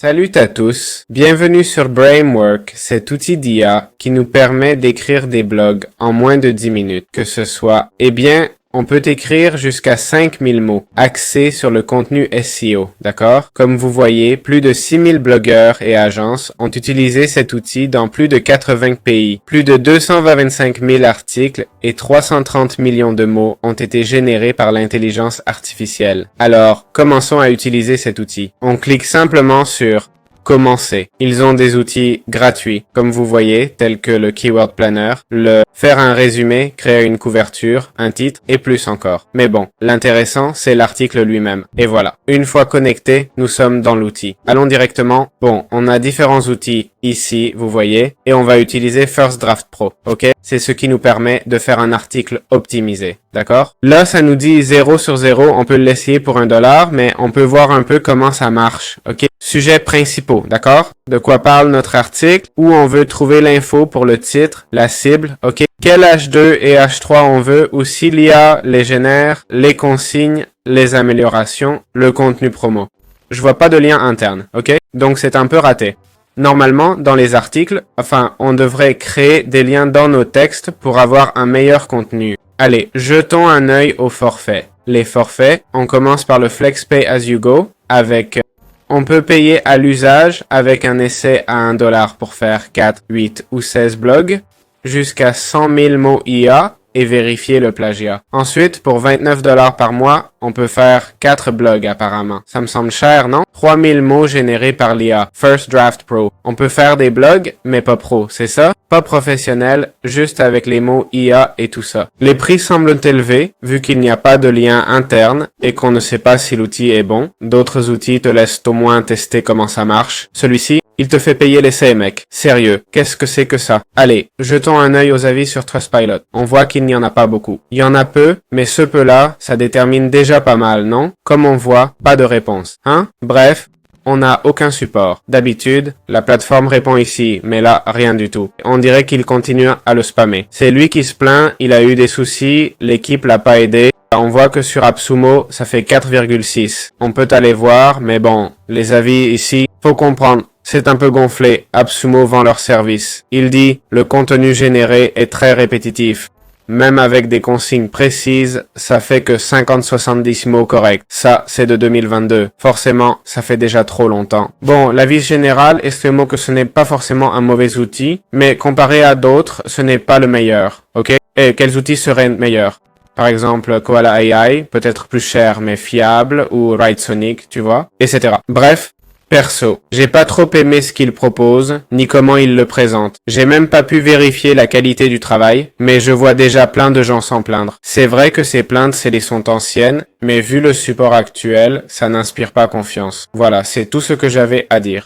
Salut à tous, bienvenue sur Brainwork, cet outil d'IA qui nous permet d'écrire des blogs en moins de 10 minutes. Que ce soit, on peut écrire jusqu'à 5000 mots, axés sur le contenu SEO, d'accord? Comme vous voyez, plus de 6000 blogueurs et agences ont utilisé cet outil dans plus de 80 pays. Plus de 225 000 articles et 330 millions de mots ont été générés par l'intelligence artificielle. Alors, commençons à utiliser cet outil. On clique simplement sur Commencer. Ils ont des outils gratuits, comme vous voyez, tels que le Keyword Planner, le faire un résumé, créer une couverture, un titre et plus encore. Mais bon, l'intéressant, c'est l'article lui-même. Et voilà. Une fois connecté, nous sommes dans l'outil. Allons directement. Bon, on a différents outils ici, vous voyez, et on va utiliser First Draft Pro, ok? C'est ce qui nous permet de faire un article optimisé, d'accord? Là, ça nous dit 0 sur 0, on peut l'essayer pour $1, mais on peut voir un peu comment ça marche, ok? Sujets principaux, d'accord? De quoi parle notre article, où on veut trouver l'info pour le titre, la cible, ok? Quel H2 et H3 on veut, ou s'il y a les génères, les consignes, les améliorations, le contenu promo. Je vois pas de lien interne, ok? Donc c'est un peu raté. Normalement, dans les articles, on devrait créer des liens dans nos textes pour avoir un meilleur contenu. Allez, jetons un œil aux forfaits. Les forfaits, on commence par le Flex Pay As You Go avec... On peut payer à l'usage avec un essai à $1 pour faire 4, 8 ou 16 blogs, jusqu'à 100 000 mots IA et vérifier le plagiat. Ensuite, pour $29 par mois, on peut faire 4 blogs apparemment. Ça me semble cher, non? 3000 mots générés par l'IA. First Draft Pro. On peut faire des blogs, mais pas pro, c'est ça? Pas professionnel, juste avec les mots IA et tout ça. Les prix semblent élevés, vu qu'il n'y a pas de lien interne et qu'on ne sait pas si l'outil est bon. D'autres outils te laissent au moins tester comment ça marche. Celui-ci, il te fait payer l'essai, mec. Sérieux, qu'est-ce que c'est que ça? Allez, jetons un œil aux avis sur Trustpilot. On voit qu'il n'y en a pas beaucoup. Il y en a peu, mais ce peu-là, ça détermine déjà pas mal, non? Comme on voit, pas de réponse, hein? Bref, on n'a aucun support. D'habitude, la plateforme répond ici, mais là, rien du tout. On dirait qu'il continue à le spammer. C'est lui qui se plaint, il a eu des soucis, l'équipe l'a pas aidé. On voit que sur AppSumo, ça fait 4,6. On peut aller voir, mais bon, les avis ici, faut comprendre. C'est un peu gonflé, AppSumo vend leur service. Il dit, le contenu généré est très répétitif. Même avec des consignes précises, ça fait que 50-70 mots corrects. Ça, c'est de 2022. Forcément, ça fait déjà trop longtemps. Bon, l'avis général estime que ce n'est pas forcément un mauvais outil, mais comparé à d'autres, ce n'est pas le meilleur, ok? Et quels outils seraient meilleurs? Par exemple, Koala AI, peut-être plus cher mais fiable, ou Writesonic, tu vois, etc. Bref. Perso, j'ai pas trop aimé ce qu'il propose, ni comment il le présente. J'ai même pas pu vérifier la qualité du travail, mais je vois déjà plein de gens s'en plaindre. C'est vrai que ces plaintes, sont anciennes, mais vu le support actuel, ça n'inspire pas confiance. Voilà, c'est tout ce que j'avais à dire.